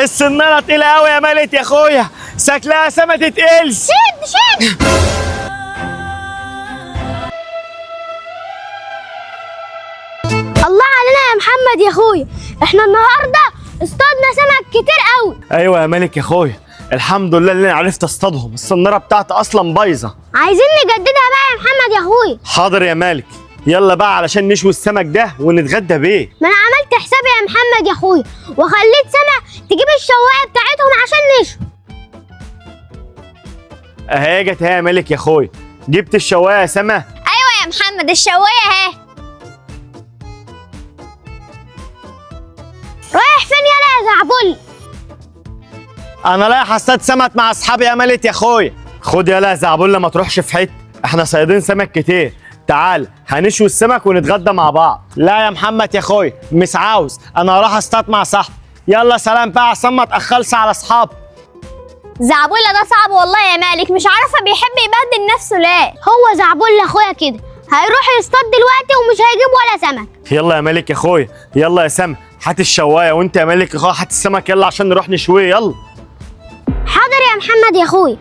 السناره تقيله قوي يا مالك يا اخويا، شكلها سما تتقلش. شد. الله علينا يا محمد يا اخويا، احنا النهارده اصطادنا سمك كتير قوي. ايوه يا مالك يا اخويا، الحمد لله اللي انا عرفت اصطادهم، السناره بتاعتي اصلا بايظه. عايزين نجددها بقى يا محمد يا اخويا. حاضر يا مالك، يلا بقى علشان نشوي السمك ده ونتغدى بيه. ما انا عملت حسابي يا محمد يا اخويا، وخليت سما تجيب الشوايه بتاعتهم عشان نشوي. اهي جت اهي يا مالك يا اخويا، جبت الشوايه يا سما؟ ايوه يا محمد الشوايه اهي. رايح فين يالا يا زعبل؟ انا رايح اصطاد سمك مع اصحابي يا مالك يا اخويا. خد يالا يا زعبله ما تروحش في حته، احنا صيادين سمك كتير، تعال هنشوي السمك ونتغدى مع بعض. لا يا محمد يا اخويا مش عاوز، انا هروح اصطاد مع صاحبي. يلا سلام بقى عشان ما اتاخرش على اصحابي. زعبله ده صعب والله يا مالك، مش عارفه بيحب يبهدل نفسه ليه. هو زعبله اخويا كده هيروح يصطاد دلوقتي ومش هيجيب ولا سمك. يلا يا مالك يا اخويا، يلا يا سما هات الشوايه، وانت يا مالك يا اخويا هات السمك يلا عشان نروح نشويه. يلا. حاضر يا محمد يا اخويا.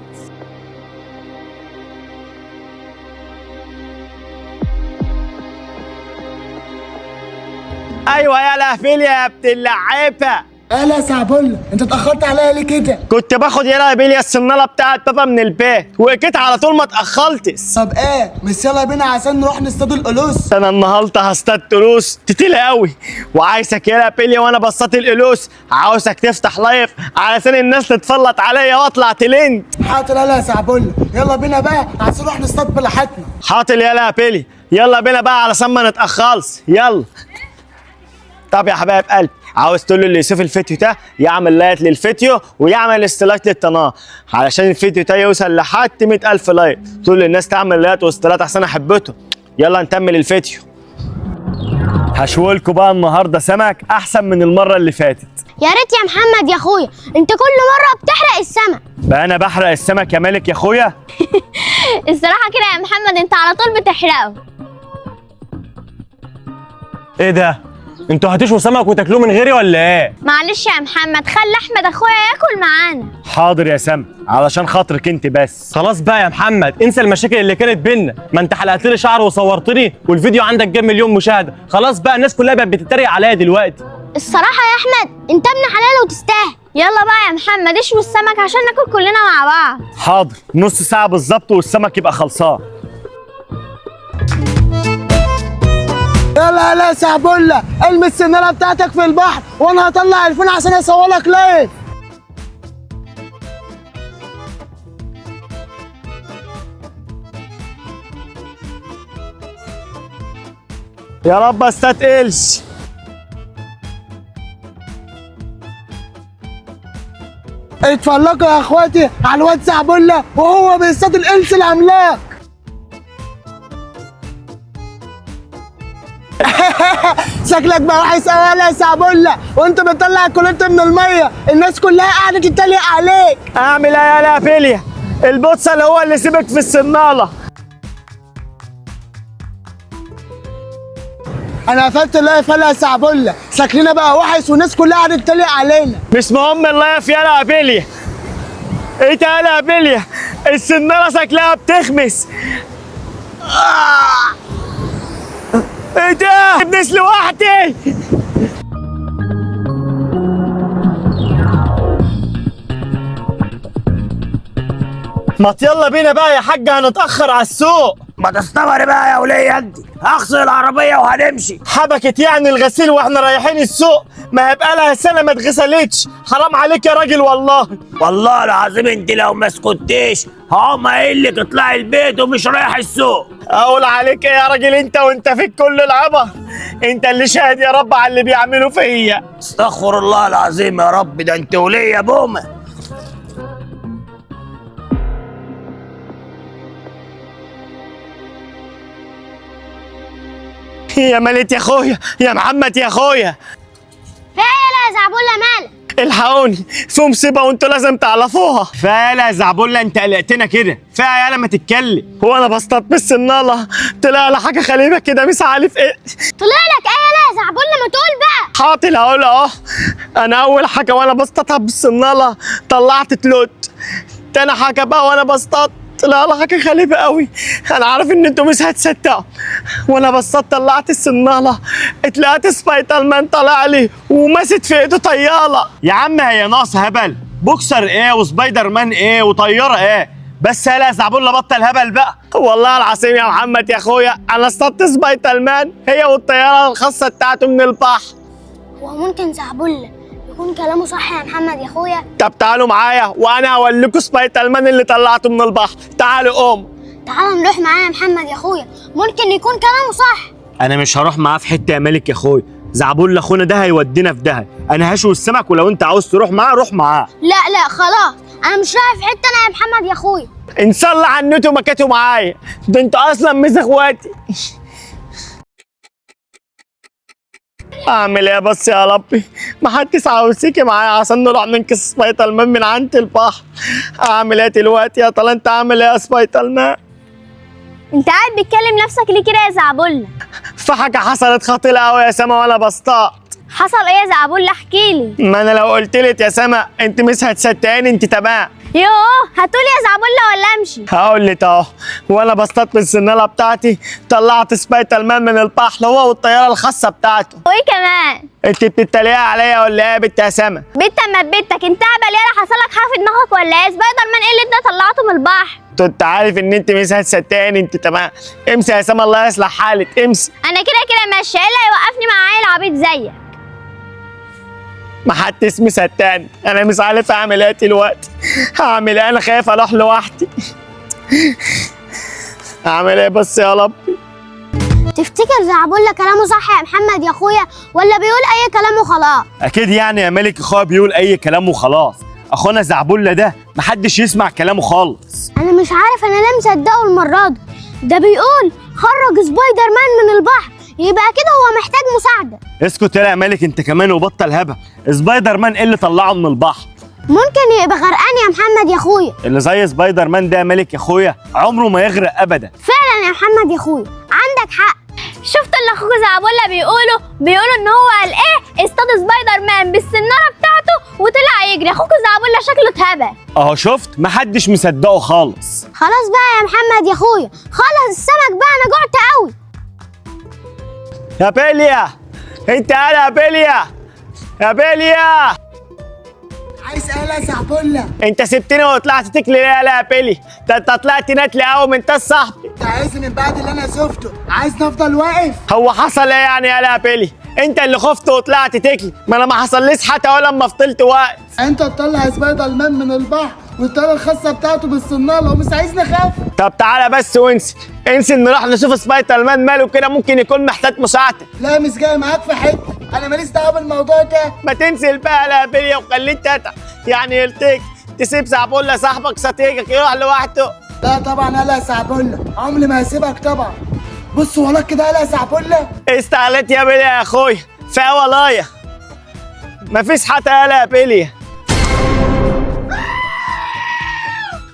ايوه يا لهفيل يا ابن اللعيبه. اهلا يا زعبله، انت اتاخرت عليا ليه كده؟ كنت باخد يا بيليا السناره بتاعت بابا من البيت وجيت على طول ما اتاخرتش. طب ايه مش يلا بينا عشان نروح نصطاد القلوس؟ انا النهارده هصطاد قلوس تقيله قوي، وعايزك يا بيليا وانا بصطاد القلوس عاوزك تفتح لايف علشان الناس تتفلط عليا واطلع ترند. حاضر يا زعبله، يلا بينا بقى عشان نروح نصطاد براحتنا. حاضر يا بيلي، يلا بينا بقى علشان ما نتاخرش. يلا. طب يا حبايب قلبي، عاوز تقول له اللي يشوف الفيديو ده يعمل لايك للفيديو ويعمل استلايك للقناه علشان الفيديو ده يوصل لحد 100,000 لايك. تقول للناس تعمل لايك واستلايك عشان احبته. يلا نكمل الفيديو. هشوي لكم بقى النهارده سمك احسن من المره اللي فاتت. يا ريت يا محمد يا اخويا، انت كل مره بتحرق السمك. بقى انا بحرق السمك يا مالك يا اخويا؟ الصراحه كده يا محمد انت على طول بتحرقه. ايه ده؟ انتوا هتشووا سمك وتاكلوه من غيري ولا ايه؟ معلش يا محمد، خلي احمد اخويا ياكل معانا. حاضر يا سما علشان خاطرك انت بس. خلاص بقى يا محمد، انسى المشاكل اللي كانت بينا، ما انت حلقت لي شعر وصورتني والفيديو عندك جاب مليون مشاهده، خلاص بقى الناس كلها بقت بتتريق عليا دلوقتي. الصراحه يا احمد انت ابن حلال وتستاهل. يلا بقى يا محمد اشوي السمك عشان ناكل كلنا مع بعض. حاضر، نص ساعه بالظبط والسمك يبقى خلصان. يلا يا زعبله، ارمي السناره بتاعتك في البحر وانا هطلع الفون عشان اصورلك لايف. يا رب ما استتقلش. اتفرجوا يا اخواتي على الواد زعبله وهو بيصطاد القرش العملاق. شكلك بقى وحش قوي يا زعبله، وانت بتطلع الكوليت من الميه، الناس كلها قاعده تتريق عليك. اعمل ايه يا لافيليا؟ البوتسل هو اللي سيبك في السناله. انا قفلت اللايف يا زعبله، شكلنا بقى وحش والناس كلها قاعده تتريق علينا. مش مهم اللايف يا لافيليا. ايه ده يا لافيليا؟ السناله شكلها بتخمس. ايه ده؟ ابنس لوحدي. ما يلا بينا بقى يا حاج هنتأخر على السوق. ما تستمر بقى يا ولية انت، هغسل العربية وهنمشي. حبكت يعني الغسيل واحنا رايحين السوق؟ ما هيبقى لها سنة ما اتغسلتش، حرام عليك يا راجل والله. والله العظيم انت لو ما اسكتيش هقوم قايل لك اطلعي البيت ومش رايح السوق. اقول عليك ايه يا راجل انت وانت فيك كل العبر، انت اللي شاهد يا رب على اللي بيعملوا فيا. استغفر الله العظيم يا رب، ده انت ولية بومة. يا مالت يا اخويا، يا محمد يا اخويا. في ايه يا زعبله مالك؟ الحقوني في مصيبه وانتوا لازم تعرفوها. فيالا يا زعبله انت قلقتنا كده، فيا يالا ما تتكلم. هو انا بصطاد بالسناله طلع لي حاجه غريبه كده مش عارف ايه. طلع لك ايه يا زعبله؟ ما تقول بقى. حاطل اهو اهو. انا اول حاجه وانا بصطادها بالصناره طلعت تلوت. تاني حاجه بقى وانا بصطاد طلع حاجه غريبه قوي. انا عارف ان انتوا مش هتصدقوا. وانا بصطاد طلعت الصناره اتلقيت سبايدر مان طالع لي وماسك في ايده طياره. يا عم هي ناقصه هبل، بوكسر ايه وسبايدر مان ايه وطياره ايه؟ بس يا زعبولة بطل هبل بقى. والله العظيم يا محمد يا اخويا انا اصطدت سبايدر مان هي والطياره الخاصه بتاعته من البحر. هو ممكن زعبولة يكون كلامه صح يا محمد يا اخويا؟ طب تعالوا معايا وانا هوريكم سبايدر مان اللي طلعته من البحر. تعالوا قوم. تعال نروح معاه يا محمد يا اخويا، ممكن يكون كلامه صح. انا مش هروح معاه في حته يا ملك يا اخويا. زعبولة اخونا ده هيودينا في دهب. انا هشوي السمك ولو انت عاوز تروح معاه روح معاه. لا خلاص، انا مش رايح في حته انا يا محمد يا اخويا. ان شاء الله عنتوا مكاتوا معايا، ده انتوا اصلا مش اخواتي. اعمل ايه بس يا ربي؟ ما حدش عاوزيكي معايا عشان نروح ننقذ سبايدر مان من عند البحر. اعمل ايه دلوقتي يا طلال؟ انت عامل ايه يا سبايدر مان؟ انت قاعد بتكلم نفسك ليه كده يا زعبولة؟ في حاجه حصلت خطيره قوي يا سما وانا بصطاد. حصل ايه يا زعبولة؟ احكي لي. ما انا لو قلت لك يا سما انت مش هتصدقيني. انت تمام؟ يوه، هتقولي يا زعبولة ولا امشي؟ هقول لك اهو. وانا بصطاد بالسناره بتاعتي طلعت سبايدر مان من البحر هو والطياره الخاصه بتاعته. وايه كمان؟ انت بتتريقي عليا ولا ايه يا بنت يا سما؟ بنت اما بنتك انت هبل يالا، حصل لك حاجه في دماغك ولا ايه؟ سبايدر مان ايه اللي انت طلعته من البحر؟ كنت عارف ان انت مش هتصدقيني. انت تمام؟ امسي يا سما الله يصلح حالك امسي. انا كده ماشيه، ايه اللي هيوقفني مع عيل عبيط زيك؟ ما حدش مصدقني. انا مش عارف اعمل ايه دلوقتي. هعمل ايه؟ انا خايف اروح لوحدي. اعمل ايه بس يا ربي؟ تفتكر زعبولة كلامه صح يا محمد يا اخويا ولا بيقول اي كلام وخلاص؟ اكيد يعني يا ملك اخويا بيقول اي كلام وخلاص. اخونا زعبولة ده محدش يسمع كلامه خالص. انا مش عارف انا ليه مصدقه المره دي. ده بيقول خرج سبايدر مان من البحر، يبقى كده هو محتاج مساعده. اسكت يا ملك انت كمان وبطل هبل. سبايدر مان ايه اللي طلعه من البحر؟ ممكن يبقى غرقان يا محمد يا اخويا. اللي زي سبايدر مان ده يا ملك يا اخويا عمره ما يغرق ابدا. فعلا يا محمد يا اخويا عندك حق. شفت اللي اخوك زعبولة بيقولوا ان هو قال ايه؟ اصطاد سبايدر مان بالسناره بتاعته وطلع يجري. اخوك زعبولة شكله اتهبل اهو شفت محدش مصدقه خالص. خلاص بقى يا محمد يا اخويا، خلص السمك بقى انا جعت قوي. يا بيليا انت قال يا بيليا. يا بيليا عايز ايه يا زعبولة؟ انت سبتني وطلعت تكلي ليه يا بيلي؟ ده انت طلعت نتلي قوي من انت صاحبي. انت عايز من بعد اللي انا شفته عايز نفضل واقف؟ هو حصل ايه يعني يا بيلي؟ انت اللي خفت وطلعت تكلي، ما انا ما حصليش حتى ولا لما فضلت واقف. انت تطلع سبايدر مان من البحر والطياره الخاصه بتاعته بالصناره ومش عايزني اخاف. طب تعالى بس انسي نروح نشوف سبايدر مان ماله كده، ممكن يكون محتاج مساعده. لا مش جاي معاك في حته، انا ماليش دعوه بالموضوع ده. ما تنسي بقى يا بيلي وخليه تاتا يعني يلتك تسيب زعبولة صاحبك صديقك يروح لوحده. لا طبعا يا زعبولة، عمري ما هسيبك طبعا. بص وراك كده يا زعبولة. استعلت يا بيلي يا اخويا في ولايا مفيش حتى يا بيلي.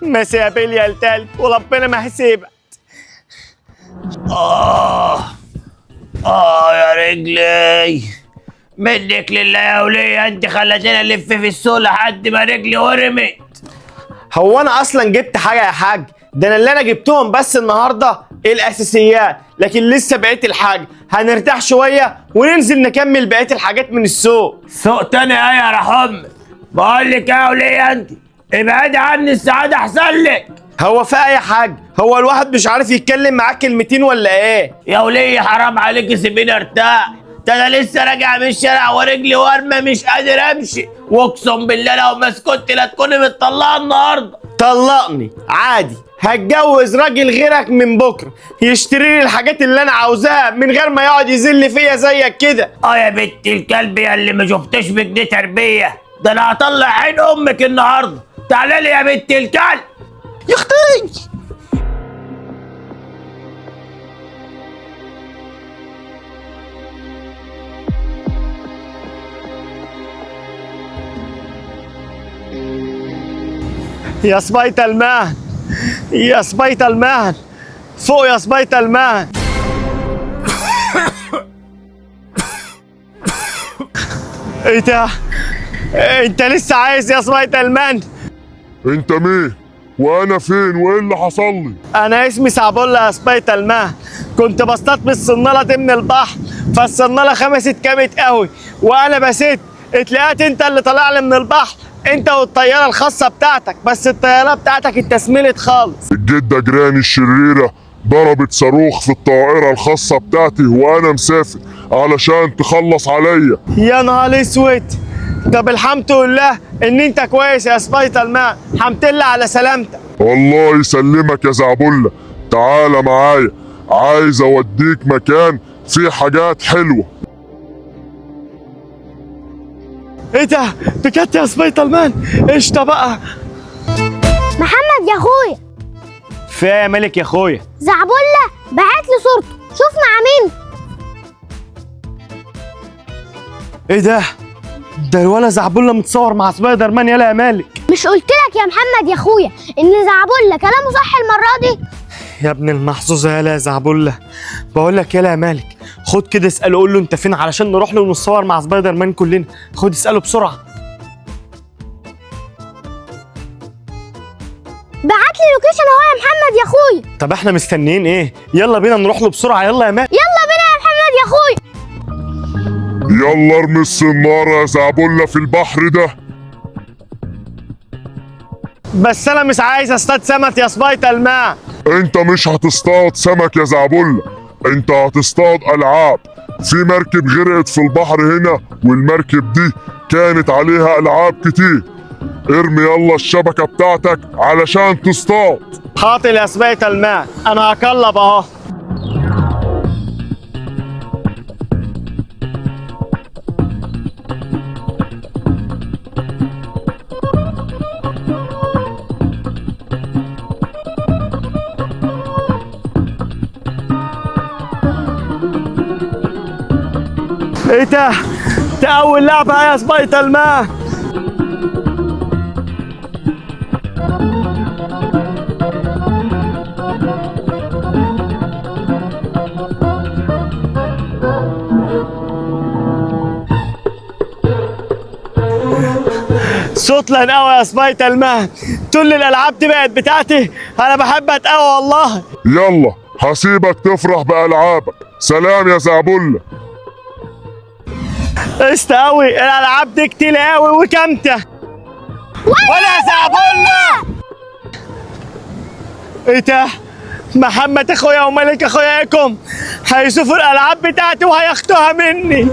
ماشي يا بيلي يا التالت وربنا ما هيسيبك. يا رجلي منك لله يا وليه، انت خلتني الف في السوق لحد ما رجلي ورمت. هو انا اصلا جبت حاجه يا حاج؟ ده انا اللي انا جبتهم بس النهارده الاساسيات، لكن لسه بقيه الحاجه هنرتاح شويه وننزل نكمل بقيه الحاجات من السوق. سوق تاني ايه يا رحم؟ بقول لك يا وليه انت ابعدي عني، السعاده احسن لك. هو في اي حاجه؟ هو الواحد مش عارف يتكلم معاك كلمتين ولا ايه؟ يا وليه حرام عليك سيبيني ارتاح، ده انا لسه راجع من الشارع ورجلي ورمه مش قادر امشي، واقسم بالله لو ما سكت لا تكوني متطلقه النهارده. طلقني عادي، هتجوز راجل غيرك من بكره يشتري لي الحاجات اللي انا عاوزاها من غير ما يقعد يذل فيا زيك كده. يا بنت الكلب يا اللي ما شفتش بك دي تربيه، ده انا هطلع عين امك النهارده. تعالى لي يا بنت الكلب. يا اختي يا سبايدر مان، يا سبايدر مان فوق يا سبايدر مان. ايه ده؟ انت لسه عايز يا سبايدر مان؟ انت مين؟ وانا فين؟ وايه اللي حصل لي؟ انا اسمي سعبولة يا سبايدر مان. كنت بصطاد بالصنارة دي من البحر، فالصنارة خمست كامت قوي وانا بسيت اتلقيت انت اللي طالع لي من البحر، انت والطيارة الخاصة بتاعتك، بس الطيارة بتاعتك اتسملت خالص. الجدة جيراني الشريرة ضربت صاروخ في الطائرة الخاصة بتاعتي وانا مسافر علشان تخلص عليا. يا نهار اسود. طب الحمد لله ان انت كويس يا سبايدر مان، حمد لله على سلامتك. الله يسلمك يا زعبلة، تعالى معايا، عايز اوديك مكان فيه حاجات حلوة. ايه ده بجد يا سبايدر مان؟ قشطة بقى. محمد يا اخويا، في ايه يا ملك يا اخويا؟ زعبولة بعت لي صورته، شوف مع مين. ايه ده؟ ده الولا زعبولة متصور مع سبايدر مان. يلا يا مالك. مش قلت لك يا محمد يا اخويا ان زعبولة كلامه صح المرة دي؟ يا ابن المحظوظة يلا يا زعبولة. بقول لك يلا يا مالك، خد كده اسأله، قول له انت فين علشان نروح له ونتصور مع سبايدر مان كلنا. خد اسأله بسرعة. بعت لي لوكيشن اهو يا محمد يا اخويا. طب احنا مستنيين ايه؟ يلا بينا نروح له بسرعة. يلا يا مالك. يلا بينا يا محمد يا اخويا. يلا ارمي الصنارة يا زعبلة في البحر ده. بس انا مش عايز اصطاد سمك يا سبايدر مان. انت مش هتصطاد سمك يا زعبلة، انت هتصطاد العاب. في مركب غرقت في البحر هنا، والمركب دي كانت عليها العاب كتير. ارمي يلا الشبكة بتاعتك علشان تصطاد. حاضر يا سبايدر مان، انا هقلب اهو. ايه ده؟ ده اول لعبة يا سبايدر مان. صوتلن قوي يا سبايدر مان. كل الالعاب دي بقت بتاعتي، انا بحبها قوي والله. يلا هسيبك تفرح بألعابك، سلام يا زعبلة. قوي الالعاب دي كتير قوي وكامته. ولا زعبولة. ايه ده؟ محمد اخويا وملك اخوياكم هيشوفوا الالعاب بتاعتي وهياخدوها مني.